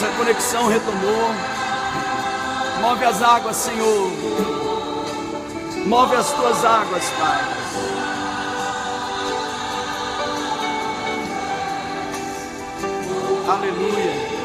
Nossa conexão retomou. Move as águas, Senhor. Move as tuas águas, Pai. Aleluia.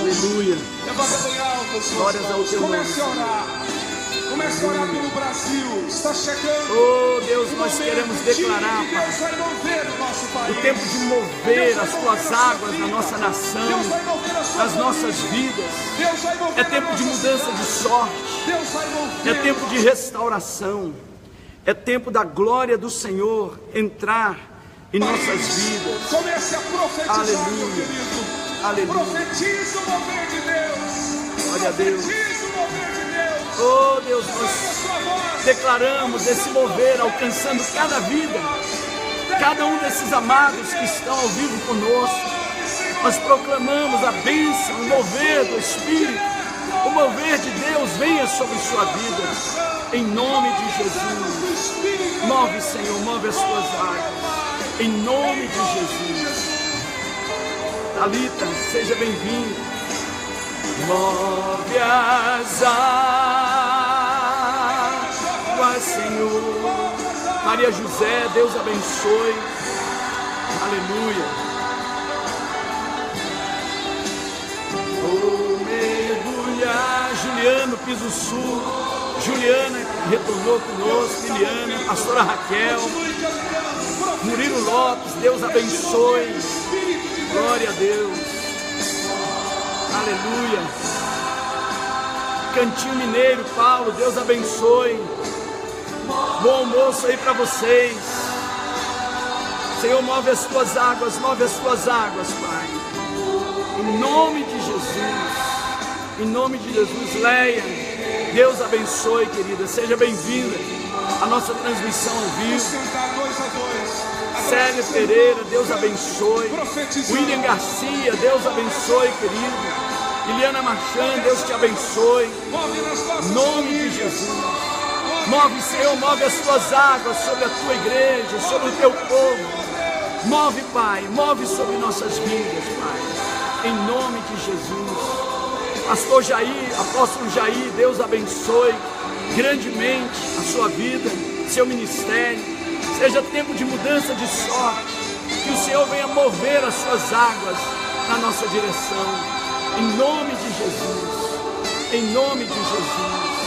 Aleluia. Levanta bem alto as suas Glórias ao mãos. teu nome. Comece a orar. Comece a orar pelo Brasil. Está chegando. Oh Deus, nós queremos declarar, Pai, Deus vai mover o nosso país. o tempo de mover as tuas águas na nossa nação, Deus vai mover a sua nas nossas vidas. Deus vai mover É tempo de mudança de sorte. Deus vai mover. É tempo de restauração. É tempo da glória do Senhor entrar em nossas vidas. Comece a profetizar, Aleluia. meu querido. Aleluia. Profetiza o mover de Deus. Glória a Deus. Profetiza o mover de Deus. Oh Deus, A nós sua voz. declaramos esse mover alcançando cada vida, cada um desses amados que estão ao vivo conosco. Nós proclamamos a bênção, o mover do Espírito, o mover de Deus venha sobre sua vida, em nome de Jesus. Move, Senhor, move as tuas águas, em nome de Jesus. Talita, seja bem-vindo. Move as águas, Senhor. Maria José, Deus abençoe. Aleluia. Vou mergulhar. Juliano, Piso Sul. Juliana, que retornou conosco. Liliana, pastora Raquel. Murilo Lopes, Deus abençoe. Glória a Deus. Aleluia. Cantinho Mineiro, Paulo, Deus abençoe. Bom almoço aí para vocês. Senhor, move as tuas águas, Pai. Em nome de Jesus. Em nome de Jesus, Leia. Deus abençoe, querida. Seja bem-vinda à nossa transmissão ao vivo. Célia Pereira, Deus abençoe. William Garcia, Deus abençoe, querido. Liliana Marchand, Deus te abençoe. Em nome de Jesus. Move, Senhor, move as tuas águas sobre a tua igreja, sobre o teu povo. Move, Pai, move sobre nossas vidas, Pai. Em nome de Jesus. Pastor Jair, apóstolo Jair, Deus abençoe grandemente a sua vida, seu ministério. Seja tempo de mudança de sorte, que o Senhor venha mover as suas águas na nossa direção, em nome de Jesus, em nome de Jesus,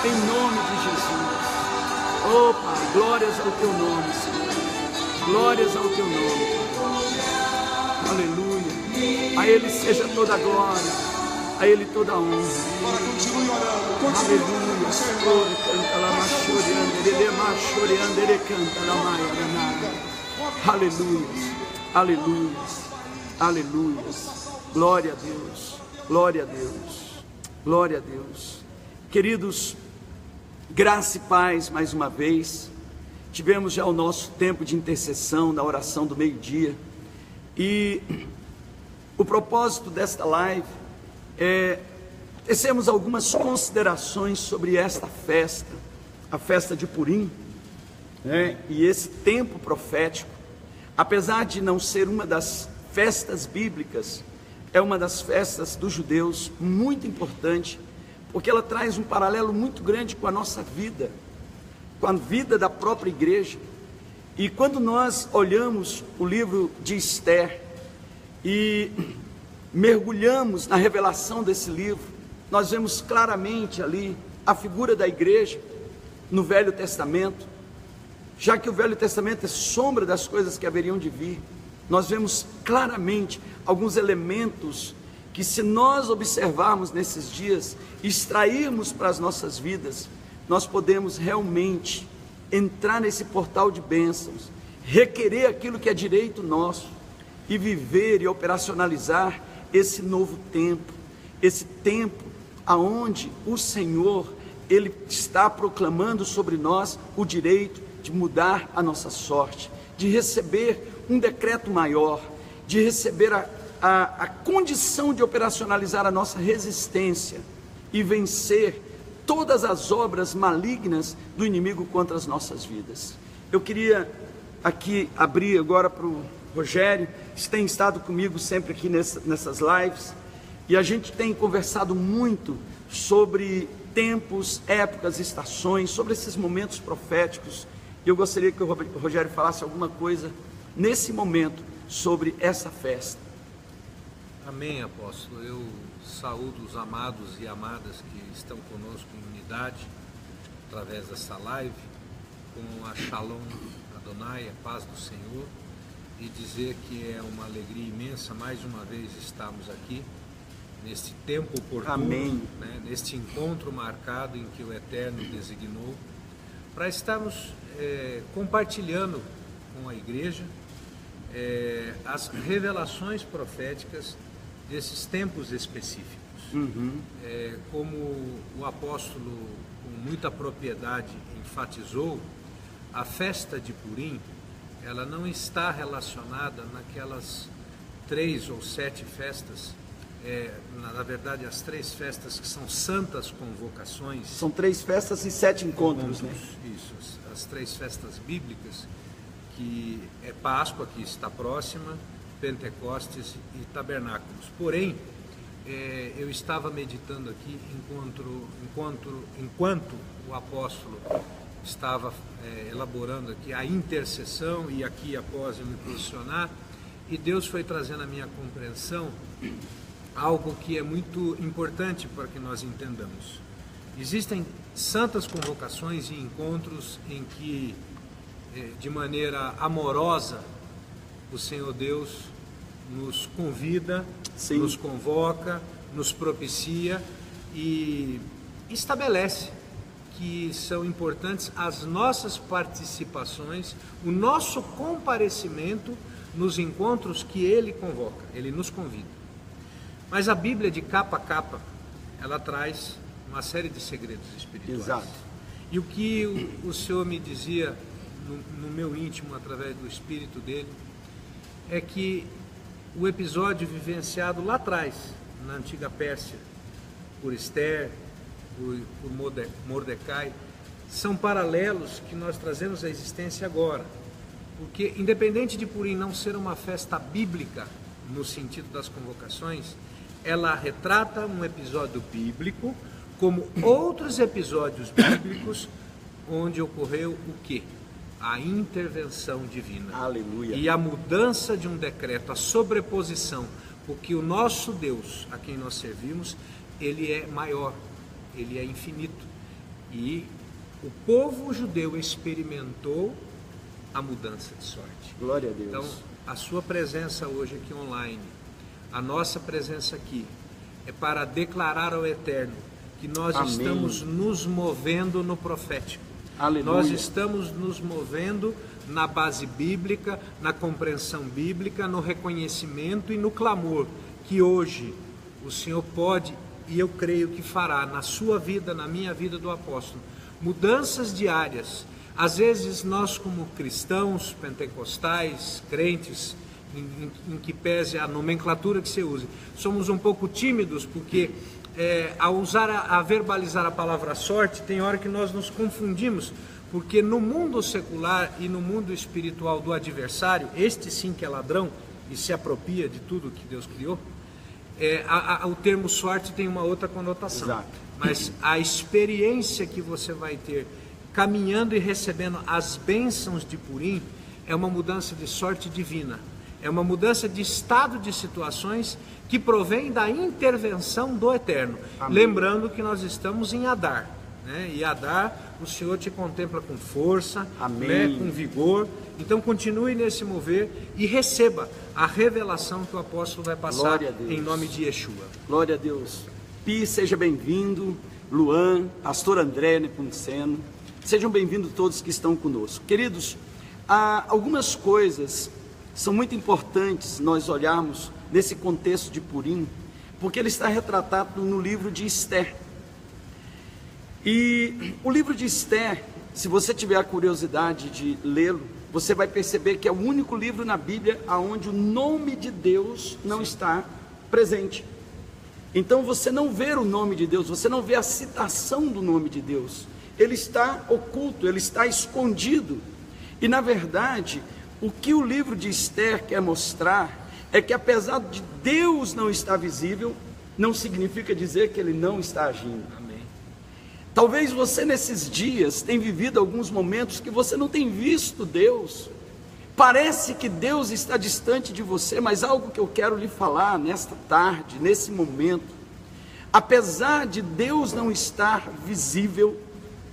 em nome de Jesus. Oh Pai, glórias ao teu nome, Senhor, glórias ao teu nome, aleluia. A Ele seja toda a glória, a Ele toda a honra. Agora continue orando, continue orando. Aleluia, aleluia, aleluia. Glória a Deus, glória a Deus, glória a Deus. Queridos, graça e paz mais uma vez. Tivemos já o nosso tempo de intercessão da oração do meio-dia. E o propósito desta live é tecermos algumas considerações sobre esta festa, a festa de Purim, né? E esse tempo profético, apesar de não ser uma das festas bíblicas, é uma das festas dos judeus muito importante, porque ela traz um paralelo muito grande com a nossa vida, com a vida da própria igreja. E quando nós olhamos o livro de Esther e mergulhamos na revelação desse livro, nós vemos claramente ali a figura da igreja no Velho Testamento. Já que o Velho Testamento é sombra das coisas que haveriam de vir, nós vemos claramente alguns elementos que se nós observarmos nesses dias, extrairmos para as nossas vidas, nós podemos realmente entrar nesse portal de bênçãos, requerer aquilo que é direito nosso e viver e operacionalizar esse novo tempo, esse tempo aonde o Senhor, Ele está proclamando sobre nós o direito de mudar a nossa sorte, de receber um decreto maior, de receber a condição de operacionalizar a nossa resistência e vencer todas as obras malignas do inimigo contra as nossas vidas. Eu queria aqui abrir agora para o Rogério, que tem estado comigo sempre aqui nessas lives, e a gente tem conversado muito sobre tempos, épocas, estações, sobre esses momentos proféticos, e eu gostaria que o Rogério falasse alguma coisa nesse momento sobre essa festa. Amém, apóstolo. Eu saúdo os amados e amadas que estão conosco em unidade, através dessa live, com a Shalom Adonai, a paz do Senhor, e dizer que é uma alegria imensa mais uma vez estarmos aqui, neste tempo oportuno, Amém. Né, neste encontro marcado em que o Eterno designou, para estarmos compartilhando com a igreja as revelações proféticas desses tempos específicos. Como o apóstolo com muita propriedade enfatizou, a festa de Purim, ela não está relacionada naquelas 3 ou 7 festas, na verdade as 3 festas que são santas convocações. São 3 festas e 7 encontros, né? Isso, as 3 festas bíblicas, que é Páscoa, que está próxima, Pentecostes e Tabernáculos. Porém, eu estava meditando aqui enquanto o apóstolo estava elaborando aqui a intercessão, e aqui após eu me posicionar, e Deus foi trazendo à minha compreensão algo que é muito importante para que nós entendamos. Existem santas convocações e encontros em que, de maneira amorosa, o Senhor Deus nos convida, Sim. nos convoca, nos propicia e estabelece que são importantes as nossas participações, o nosso comparecimento nos encontros que Ele convoca, Ele nos convida. Mas a Bíblia, de capa a capa, ela traz uma série de segredos espirituais. Exato. E o que o Senhor me dizia no meu íntimo, através do Espírito dele, é que o episódio vivenciado lá atrás, na antiga Pérsia, por Esther, por Mordecai, são paralelos que nós trazemos à existência agora. Porque, independente de Purim não ser uma festa bíblica, no sentido das convocações, ela retrata um episódio bíblico, como outros episódios bíblicos, onde ocorreu o quê? A intervenção divina. Aleluia. E a mudança de um decreto, a sobreposição, porque o nosso Deus, a quem nós servimos, Ele é maior, Ele é infinito. E o povo judeu experimentou a mudança de sorte. Glória a Deus. Então, a sua presença hoje aqui online, a nossa presença aqui, é para declarar ao Eterno que nós Amém. estamos nos movendo no profético. Aleluia. Nós estamos nos movendo na base bíblica, na compreensão bíblica, no reconhecimento e no clamor que hoje o Senhor pode, e eu creio que fará na sua vida, na minha vida do apóstolo, mudanças diárias. Às vezes nós, como cristãos, pentecostais, crentes, em que pese a nomenclatura que você use, somos um pouco tímidos, porque ao usar, a verbalizar a palavra sorte, tem hora que nós nos confundimos, porque no mundo secular e no mundo espiritual do adversário, este sim que é ladrão e se apropria de tudo que Deus criou, o termo sorte tem uma outra conotação. Exato. Mas a experiência que você vai ter caminhando e recebendo as bênçãos de Purim é uma mudança de sorte divina, é uma mudança de estado de situações que provém da intervenção do Eterno. Amém. Lembrando que nós estamos em Adar, né? E Adar, o Senhor te contempla com força, Amém. Né? Com vigor. Então continue nesse mover e receba a revelação que o apóstolo vai passar em nome de Yeshua. Glória a Deus. Pi, seja bem-vindo. Luan, pastor André Nepomuceno, sejam bem-vindos todos que estão conosco. Queridos, há algumas coisas que são muito importantes nós olharmos nesse contexto de Purim, porque ele está retratado no livro de Esther. E o livro de Esther, se você tiver a curiosidade de lê-lo, você vai perceber que é o único livro na Bíblia onde o nome de Deus não está presente. Então você não vê o nome de Deus, você não vê a citação do nome de Deus. Ele está oculto, ele está escondido. E na verdade, o que o livro de Esther quer mostrar é que apesar de Deus não estar visível, não significa dizer que ele não está agindo. Amém. Talvez você nesses dias tenha vivido alguns momentos que você não tem visto Deus. Parece que Deus está distante de você, mas algo que eu quero lhe falar nesta tarde, nesse momento, apesar de Deus não estar visível,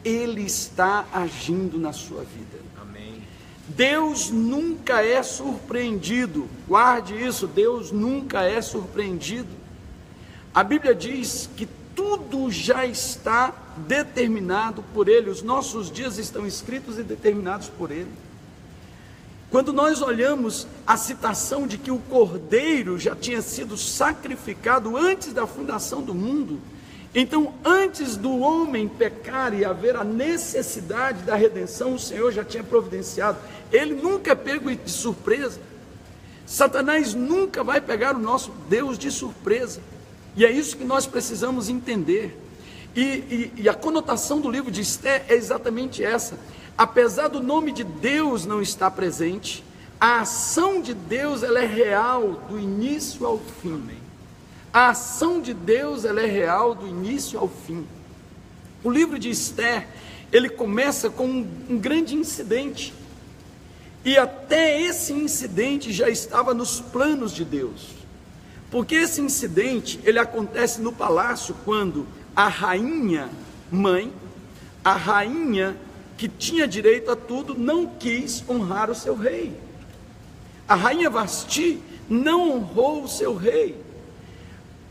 Ele está agindo na sua vida. Amém. Deus nunca é surpreendido, guarde isso, Deus nunca é surpreendido. A Bíblia diz que tudo já está determinado por Ele, os nossos dias estão escritos e determinados por Ele. Quando nós olhamos a citação de que o Cordeiro já tinha sido sacrificado antes da fundação do mundo, então antes do homem pecar e haver a necessidade da redenção, o Senhor já tinha providenciado. Ele nunca é pego de surpresa. Satanás nunca vai pegar o nosso Deus de surpresa. E é isso que nós precisamos entender. E a conotação do livro de Esther é exatamente essa. Apesar do nome de Deus não estar presente, a ação de Deus ela é real do início ao fim. A ação de Deus ela é real do início ao fim. O livro de Esther, ele começa com um grande incidente. E até esse incidente já estava nos planos de Deus. Porque esse incidente, ele acontece no palácio quando a rainha mãe, a rainha que tinha direito a tudo, não quis honrar o seu rei. A rainha Vasti não honrou o seu rei.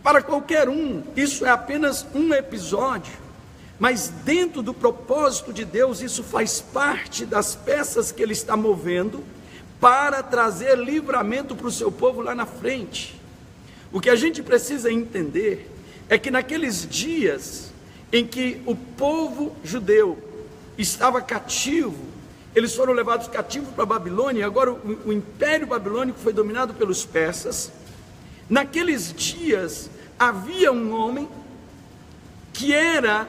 Para qualquer um, isso é apenas um episódio, mas dentro do propósito de Deus, isso faz parte das peças que Ele está movendo para trazer livramento para o seu povo lá na frente. O que a gente precisa entender é que naqueles dias em que o povo judeu estava cativo, eles foram levados cativos para a Babilônia, e agora o Império Babilônico foi dominado pelos persas. Naqueles dias havia um homem que era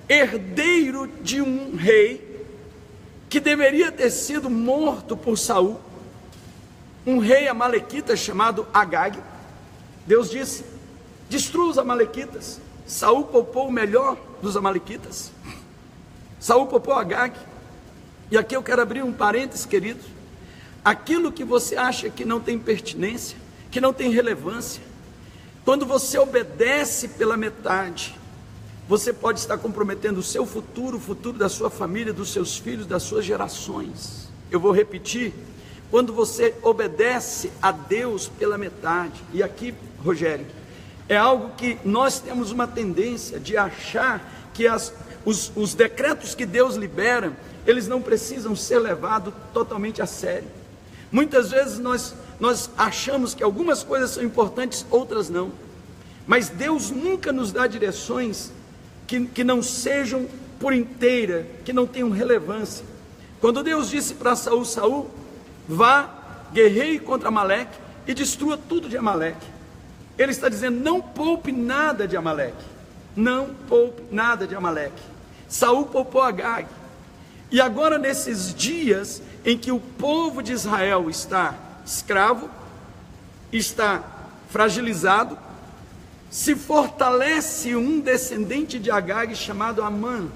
herdeiro de um rei que deveria ter sido morto por Saul, um rei amalequita chamado Agag. Deus disse: destrua os amalequitas. Saul poupou o melhor dos amalequitas. Saul poupou Agag. E aqui eu quero abrir um parênteses, queridos. Aquilo que você acha que não tem pertinência, que não tem relevância, quando você obedece pela metade, você pode estar comprometendo o seu futuro, o futuro da sua família, dos seus filhos, das suas gerações. Eu vou repetir: quando você obedece a Deus pela metade. E aqui, Rogério, é algo que nós temos uma tendência de achar que os decretos que Deus libera, eles não precisam ser levados totalmente a sério. Muitas vezes nós achamos que algumas coisas são importantes, outras não. Mas Deus nunca nos dá direções que não sejam por inteira, que não tenham relevância. Quando Deus disse para Saul: Saul, vá, guerreie contra Amaleque e destrua tudo de Amaleque. Ele está dizendo: não poupe nada de Amaleque. Não poupe nada de Amaleque. Saul poupou Agag. E agora, nesses dias em que o povo de Israel está escravo, está fragilizado, se fortalece um descendente de Agag chamado Amã.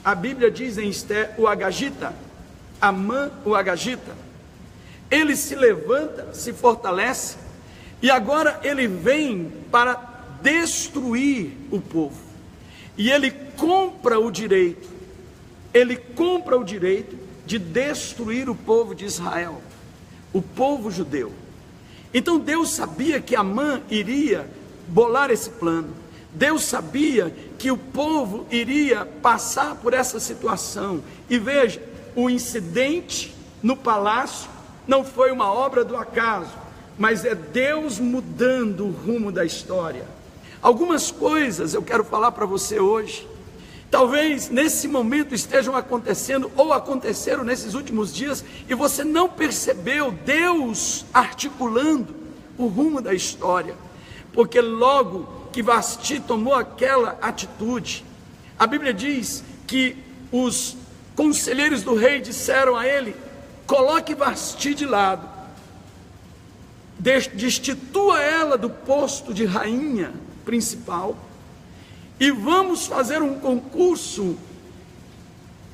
A Bíblia diz em Esther, o Agagita. Amã, o Agagita. Ele se levanta, se fortalece, e agora ele vem para destruir o povo. e ele compra o direito de destruir o povo de Israel, o povo judeu. Então Deus sabia que Amã iria bolar esse plano, Deus sabia que o povo iria passar por essa situação. E veja, o incidente no palácio não foi uma obra do acaso, mas é Deus mudando o rumo da história. Algumas coisas eu quero falar para você hoje, talvez nesse momento estejam acontecendo, ou aconteceram nesses últimos dias, e você não percebeu Deus articulando o rumo da história, porque logo que Vasti tomou aquela atitude, a Bíblia diz que os conselheiros do rei disseram a ele: coloque Vasti de lado, destitua ela do posto de rainha principal, e vamos fazer um concurso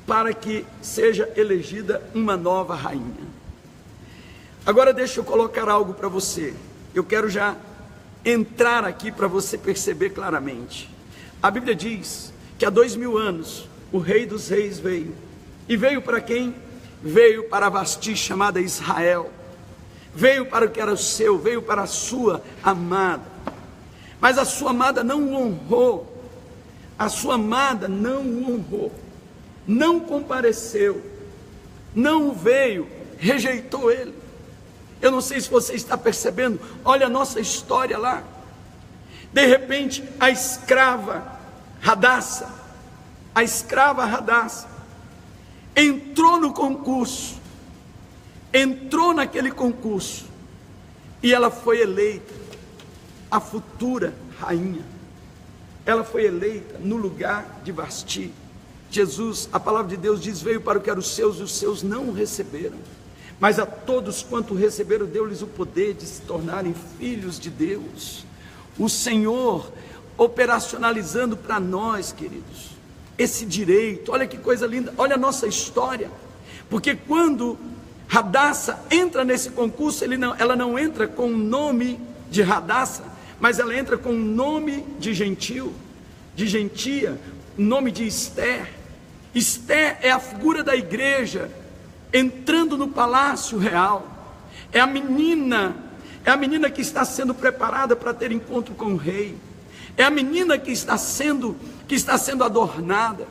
para que seja elegida uma nova rainha. Agora deixa eu colocar algo para você, eu quero já entrar aqui para você perceber claramente. A Bíblia diz que há 2000 anos o Rei dos Reis veio, e veio para quem? Veio para Vasti, chamada Israel, veio para o que era o seu, veio para a sua amada, mas a sua amada não o honrou, a sua amada não o honrou, não compareceu, não veio, rejeitou ele. Eu não sei se você está percebendo, olha a nossa história lá. De repente, a escrava Hadassa entrou no concurso, entrou naquele concurso, e ela foi eleita a futura rainha. Ela foi eleita no lugar de Vasti. Jesus, a palavra de Deus diz, veio para o que eram os seus, e os seus não o receberam. Mas a todos quanto receberam, deu-lhes o poder de se tornarem filhos de Deus. O Senhor operacionalizando para nós, queridos, esse direito. Olha que coisa linda, olha a nossa história. Porque quando Hadassa entra nesse concurso, ela não entra com o nome de Hadassa, mas ela entra com o nome de gentil, de gentia, o nome de Esther. Esther é a figura da igreja entrando no palácio real. É a menina que está sendo preparada para ter encontro com o rei. É a menina que está sendo adornada.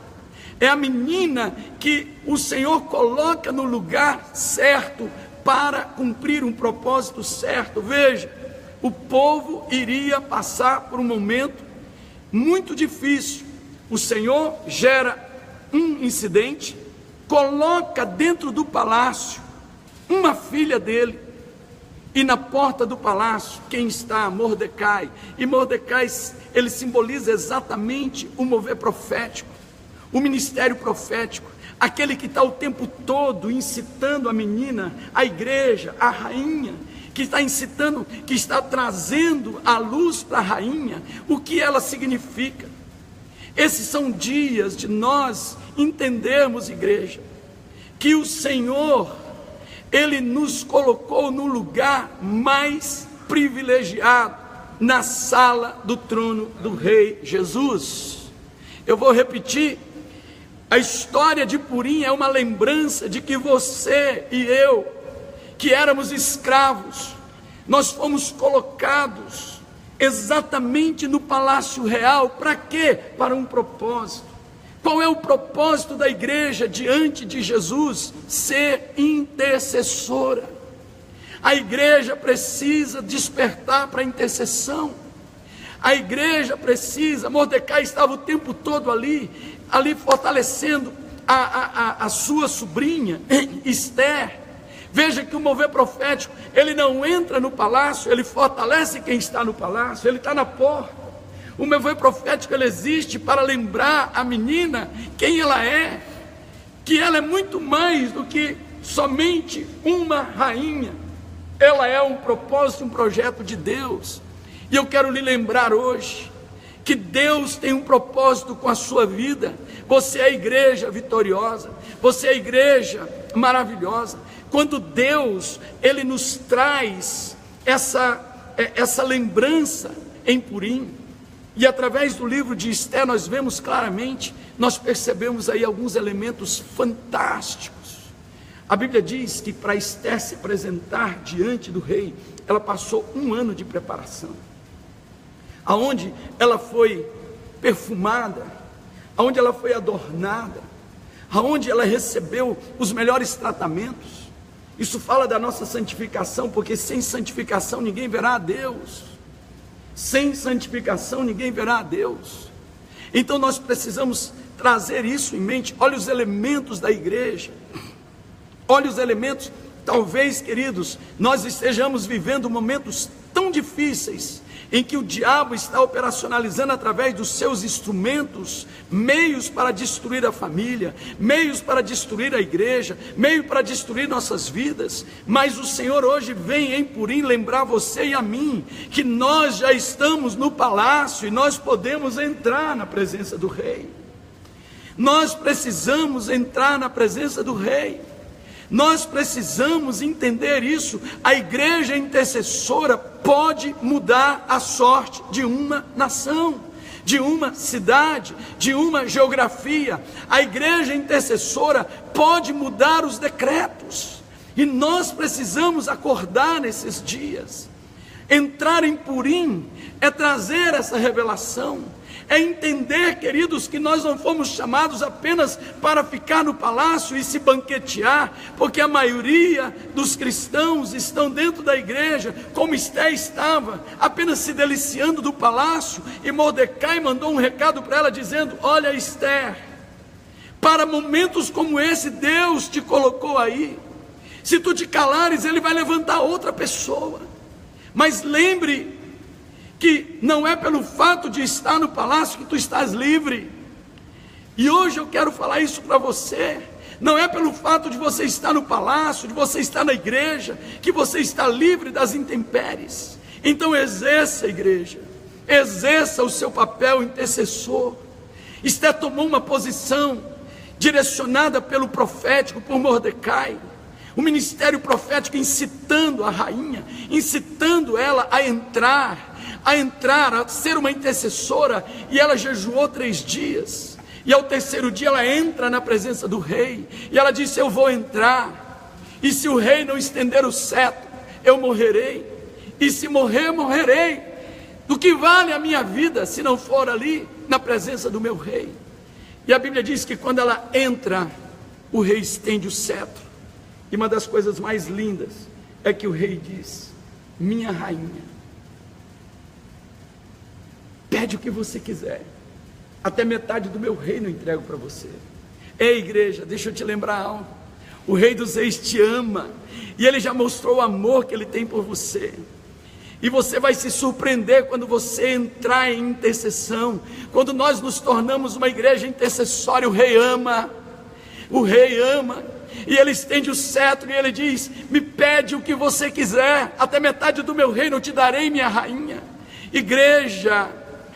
É a menina que o Senhor coloca no lugar certo para cumprir um propósito certo. Veja, o povo iria passar por um momento muito difícil. O Senhor gera um incidente, coloca dentro do palácio uma filha dele, e na porta do palácio, quem está? Mordecai. E Mordecai, ele simboliza exatamente o mover profético, o ministério profético, aquele que está o tempo todo incitando a menina, a igreja, a rainha, que está incitando, que está trazendo a luz para a rainha, o que ela significa. Esses são dias de nós entendermos, igreja, que o Senhor, Ele nos colocou no lugar mais privilegiado, na sala do trono do Rei Jesus. Eu vou repetir, a história de Purim é uma lembrança de que você e eu, que éramos escravos, nós fomos colocados exatamente no palácio real. Para quê? Para um propósito. Qual é o propósito da igreja diante de Jesus? Ser intercessora. A igreja precisa despertar para a intercessão. A igreja precisa, Mordecai estava o tempo todo ali fortalecendo a sua sobrinha, Esther. Veja que o mover profético, ele não entra no palácio, ele fortalece quem está no palácio, ele está na porta. O mover profético, ele existe para lembrar a menina quem ela é, que ela é muito mais do que somente uma rainha. Ela é um propósito, um projeto de Deus. E eu quero lhe lembrar hoje que Deus tem um propósito com a sua vida. Você é a igreja vitoriosa, você é a igreja maravilhosa. Quando Deus, Ele nos traz essa lembrança em Purim, E através do livro de Esther nós vemos claramente, nós percebemos aí alguns elementos fantásticos. A Bíblia diz que para Esther se apresentar diante do rei, ela passou 1 ano de preparação, aonde ela foi perfumada, aonde ela foi adornada, aonde ela recebeu os melhores tratamentos. Isso fala da nossa santificação, porque sem santificação ninguém verá a Deus. Sem santificação ninguém verá a Deus. Então nós precisamos trazer isso em mente. Olha os elementos da igreja, olha os elementos. Talvez, queridos, nós estejamos vivendo momentos tão difíceis, em que o diabo está operacionalizando através dos seus instrumentos, meios para destruir a família, meios para destruir a igreja, meio para destruir nossas vidas. Mas o Senhor hoje vem em Purim lembrar você e a mim, que nós já estamos no palácio, e nós podemos entrar na presença do rei. Nós precisamos entrar na presença do rei. Nós precisamos entender isso. A igreja intercessora pode mudar a sorte de uma nação, de uma cidade, de uma geografia. A igreja intercessora pode mudar os decretos. E nós precisamos acordar nesses dias. Entrar em Purim é trazer essa revelação. É entender, queridos, que nós não fomos chamados apenas para ficar no palácio e se banquetear, porque a maioria dos cristãos estão dentro da igreja, como Esther estava, apenas se deliciando do palácio, e Mordecai mandou um recado para ela dizendo: olha, Esther, para momentos como esse Deus te colocou aí. Se tu te calares, Ele vai levantar outra pessoa. Mas lembre que não é pelo fato de estar no palácio que tu estás livre. E hoje eu quero falar isso para você. Não é pelo fato de você estar no palácio, de você estar na igreja, que você está livre das intempéries. Então exerça, igreja, exerça o seu papel intercessor. Esther tomou uma posição direcionada pelo profético, por Mordecai. O ministério profético incitando a rainha, incitando ela a entrar, a ser uma intercessora. E ela jejuou 3 dias, e ao 3º dia ela entra na presença do rei, e ela disse: eu vou entrar, e se o rei não estender o cetro, eu morrerei, e se morrer, morrerei. Do que vale a minha vida se não for ali na presença do meu rei? E a Bíblia diz que quando ela entra, o rei estende o cetro. E uma das coisas mais lindas é que o rei diz: minha rainha, pede o que você quiser, até metade do meu reino eu entrego para você. Ei, igreja, deixa eu te lembrar algo. O Rei dos Reis te ama, e Ele já mostrou o amor que Ele tem por você. E você vai se surpreender quando você entrar em intercessão. Quando nós nos tornamos uma igreja intercessória, o Rei ama. O Rei ama. E Ele estende o cetro e Ele diz: me pede o que você quiser, até metade do meu reino eu te darei, minha rainha. Igreja,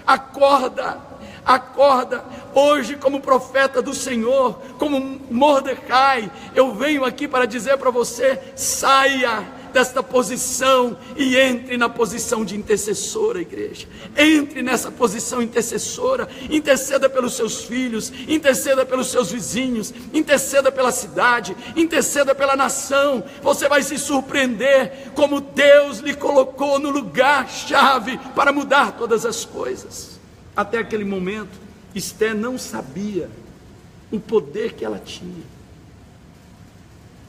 acorda, acorda. Hoje, como profeta do Senhor, como Mordecai, eu venho aqui para dizer para você: saia desta posição e entre na posição de intercessora, igreja. Entre nessa posição intercessora. Interceda pelos seus filhos, interceda pelos seus vizinhos, interceda pela cidade, interceda pela nação. Você vai se surpreender como Deus lhe colocou no lugar chave para mudar todas as coisas. Até aquele momento, Esther não sabia o poder que ela tinha.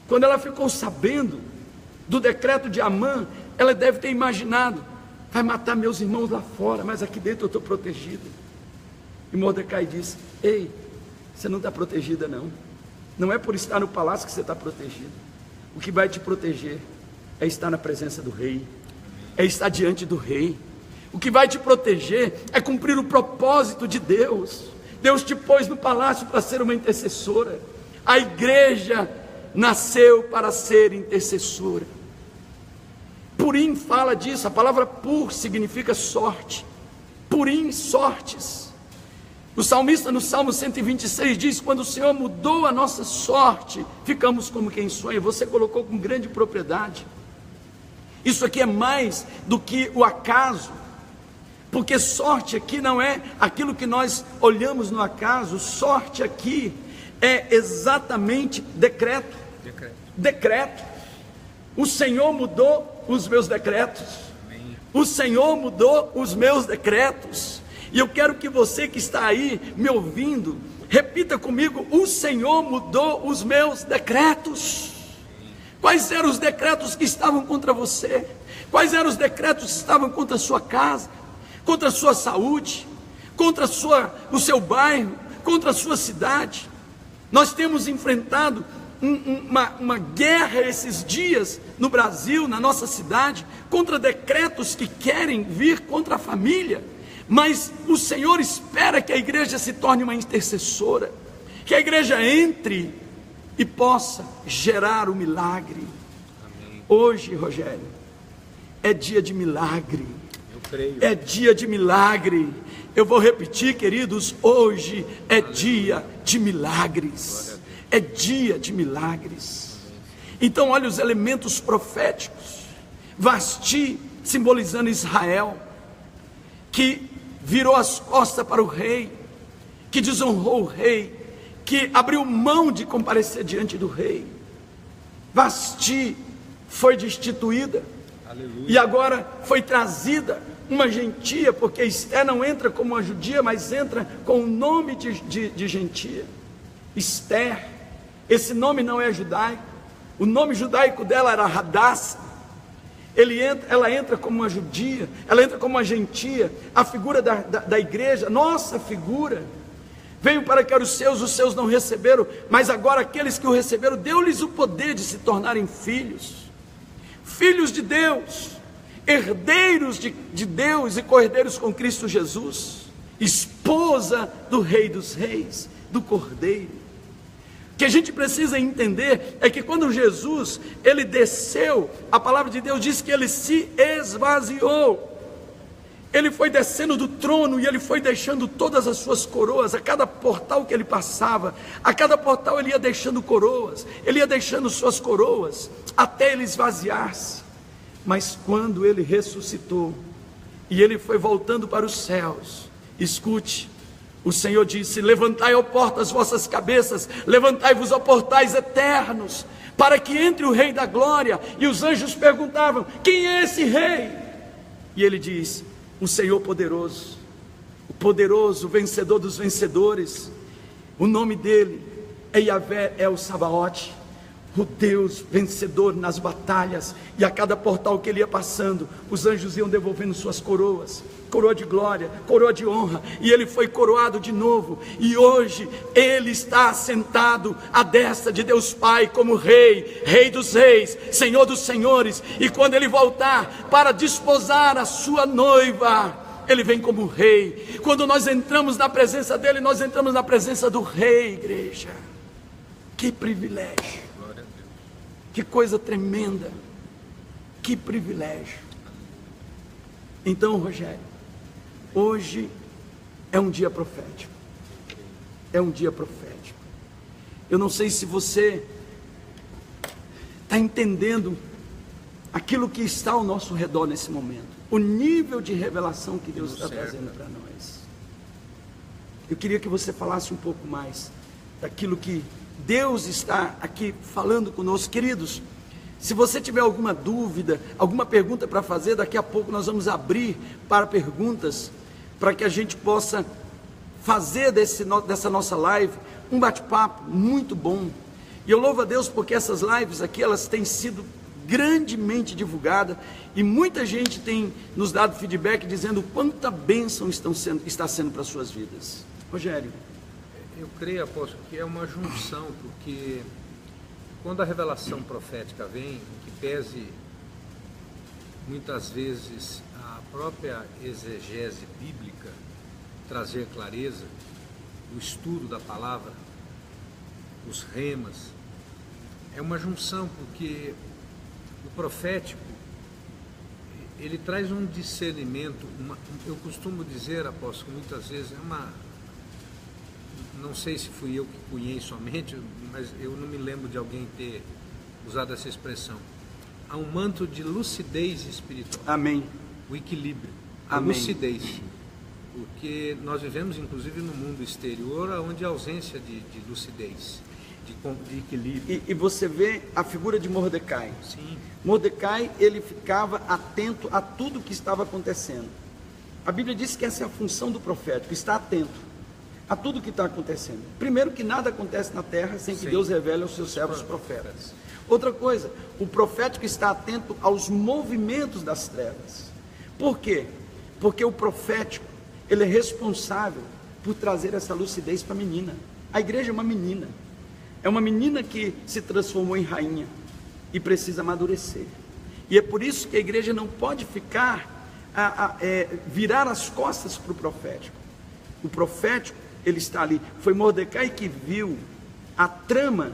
Quando ela ficou sabendo do decreto de Amã, ela deve ter imaginado: vai matar meus irmãos lá fora, mas aqui dentro eu estou protegida. E Mordecai disse: ei, você não está protegida não. Não é por estar no palácio que você está protegida. O que vai te proteger é estar na presença do rei, é estar diante do rei. O que vai te proteger é cumprir o propósito de Deus. Deus te pôs no palácio para ser uma intercessora. A igreja nasceu para ser intercessora. Purim fala disso. A palavra pur significa sorte. Purim, sortes. O salmista no Salmo 126 diz: quando o Senhor mudou a nossa sorte, ficamos como quem sonha. Você colocou com grande propriedade. Isso aqui é mais do que o acaso. Porque sorte aqui não é aquilo que nós olhamos no acaso, sorte aqui é exatamente decreto. Decreto. O Senhor mudou os meus decretos. Amém. O Senhor mudou os meus decretos. E eu quero que você que está aí me ouvindo, repita comigo: o Senhor mudou os meus decretos. Quais eram os decretos que estavam contra você? Quais eram os decretos que estavam contra a sua casa, contra a sua saúde, contra o seu bairro, contra a sua cidade? Nós temos enfrentado uma guerra esses dias no Brasil, na nossa cidade, contra decretos que querem vir contra a família. Mas o Senhor espera que a igreja se torne uma intercessora, que a igreja entre e possa gerar o milagre. Amém. Hoje, Rogério, é dia de milagre. Eu creio. É dia de milagre. Eu vou repetir, queridos, hoje é dia de milagres. É dia de milagres. Então olha os elementos proféticos. Vasti, simbolizando Israel, que virou as costas para o rei, que desonrou o rei, que abriu mão de comparecer diante do rei. Vasti foi destituída. Aleluia. E agora foi trazida uma gentia, porque Esther não entra como uma judia, mas entra com o nome de gentia. Esther, esse nome não é judaico, o nome judaico dela era Hadassah. Ela entra como uma judia, ela entra como uma gentia. A figura da igreja, nossa figura, veio para que eram os seus não receberam, mas agora aqueles que o receberam, deu-lhes o poder de se tornarem filhos de Deus, herdeiros de Deus e co-herdeiros com Cristo Jesus, esposa do Rei dos Reis, do Cordeiro. O que a gente precisa entender é que quando Jesus, ele desceu, a palavra de Deus diz que ele se esvaziou. Ele foi descendo do trono e ele foi deixando todas as suas coroas. A cada portal que ele passava, a cada portal ele ia deixando coroas, ele ia deixando suas coroas, até ele esvaziar-se. Mas quando ele ressuscitou, e ele foi voltando para os céus, escute, o Senhor disse: levantai, ó portas, as vossas cabeças, levantai-vos, ó portais eternos, para que entre o Rei da Glória. E os anjos perguntavam: quem é esse Rei? E ele diz: o Senhor poderoso, o poderoso, vencedor dos vencedores. O nome dele é Yahvé, é o Sabaote, o Deus vencedor nas batalhas. E a cada portal que ele ia passando, os anjos iam devolvendo suas coroas, coroa de glória, coroa de honra, e ele foi coroado de novo, e hoje ele está sentado à destra de Deus Pai como Rei, Rei dos Reis, Senhor dos Senhores. E quando ele voltar para desposar a sua noiva, ele vem como Rei. Quando nós entramos na presença dele, nós entramos na presença do Rei, igreja. Que privilégio, que coisa tremenda, que privilégio. Então, Rogério, hoje é um dia profético. É um dia profético. Eu não sei se você está entendendo aquilo que está ao nosso redor nesse momento, o nível de revelação que Deus está trazendo para nós. Eu queria que você falasse um pouco mais daquilo que Deus está aqui falando conosco. Queridos, se você tiver alguma dúvida, alguma pergunta para fazer, daqui a pouco nós vamos abrir para perguntas, para que a gente possa fazer dessa nossa live um bate-papo muito bom. E eu louvo a Deus porque essas lives aqui, elas têm sido grandemente divulgadas, e muita gente tem nos dado feedback dizendo quanta bênção está sendo para as suas vidas. Rogério. Eu creio, apóstolo, que é uma junção, porque quando a revelação profética vem, que pese muitas vezes a própria exegese bíblica trazer clareza, o estudo da palavra, os remas, é uma junção, porque o profético, ele traz um discernimento, eu costumo dizer, apóstolo, muitas vezes, não sei se fui eu que cunhei somente, mas eu não me lembro de alguém ter usado essa expressão. Há um manto de lucidez espiritual. Amém. O equilíbrio. a Amém. lucidez. Porque nós vivemos, inclusive, no mundo exterior, onde há ausência de lucidez, de equilíbrio. E você vê a figura de Mordecai. Sim. Mordecai, ele ficava atento a tudo que estava acontecendo. A Bíblia diz que essa é a função do profético, estar atento a tudo que está acontecendo. Primeiro, que nada acontece na terra sem que Sim. Deus revele aos seus servos profetas. Outra coisa, o profético está atento aos movimentos das trevas. Por quê? Porque o profético, ele é responsável por trazer essa lucidez para a menina. A igreja é uma menina. É uma menina que se transformou em rainha e precisa amadurecer. E é por isso que a igreja não pode ficar, virar as costas para o profético. O profético, ele está ali. Foi Mordecai que viu a trama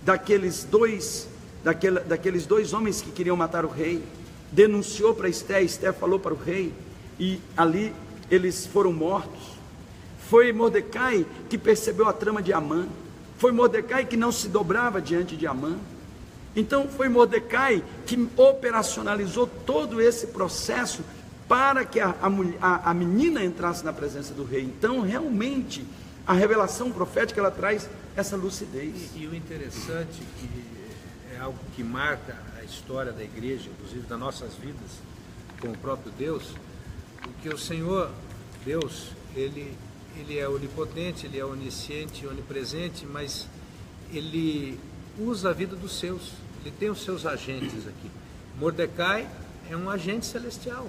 daqueles dois homens que queriam matar o rei. Denunciou para Esté, Esté falou para o rei, e ali eles foram mortos. Foi Mordecai que percebeu a trama de Amã. Foi Mordecai que não se dobrava diante de Amã. Então foi Mordecai que operacionalizou todo esse processo para que a menina entrasse na presença do rei. Então realmente a revelação profética, ela traz essa lucidez. E o interessante, que é algo que marca a história da igreja, inclusive das nossas vidas, com o próprio Deus, porque o Senhor, Deus, Ele é onipotente, Ele é onisciente, onipresente, mas Ele usa a vida dos seus, Ele tem os seus agentes aqui. Mordecai é um agente celestial.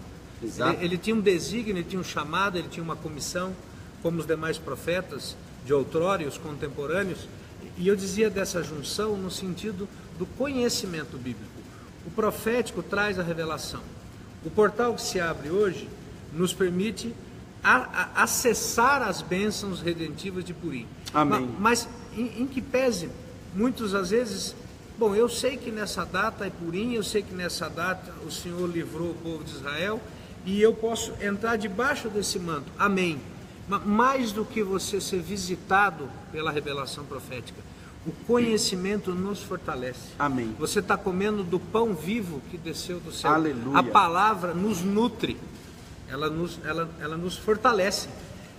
Ele tinha um desígnio, ele tinha um chamado, ele tinha uma comissão, como os demais profetas de outrora e os contemporâneos. E eu dizia dessa junção no sentido do conhecimento bíblico. O profético traz a revelação. O portal que se abre hoje nos permite acessar as bênçãos redentivas de Purim. Amém. Mas em que pese, muitas às vezes, bom, eu sei que nessa data é Purim, eu sei que nessa data o Senhor livrou o povo de Israel, e eu posso entrar debaixo desse manto. Amém. Mas mais do que você ser visitado pela revelação profética, o conhecimento nos fortalece. Amém. Você está comendo do pão vivo que desceu do céu. Aleluia. A palavra nos nutre, ela nos fortalece.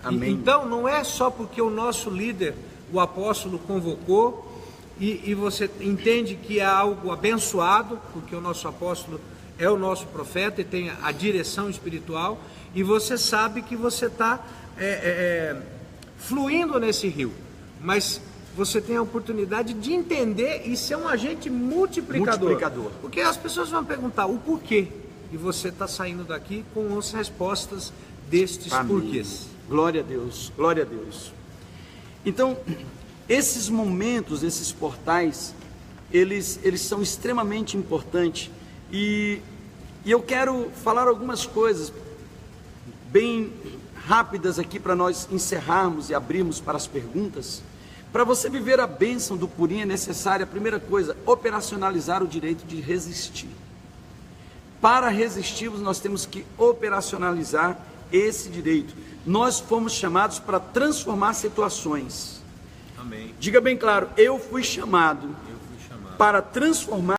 Amém. Então não é só porque o nosso líder, o apóstolo, convocou e você entende que é algo abençoado, porque o nosso apóstolo é o nosso profeta e tem a direção espiritual, e você sabe que você está fluindo nesse rio, mas você tem a oportunidade de entender e ser um agente multiplicador. Porque as pessoas vão perguntar o porquê, e você está saindo daqui com as respostas destes porquês. Glória a Deus, glória a Deus. Então, esses momentos, esses portais, eles são extremamente importantes. E eu quero falar algumas coisas bem rápidas aqui para nós encerrarmos e abrirmos para as perguntas. Para você viver a bênção do Purim é necessária, a primeira coisa, operacionalizar o direito de resistir. Para resistirmos, nós temos que operacionalizar esse direito. Nós fomos chamados para transformar situações. Amém. Diga bem claro, eu fui chamado para transformar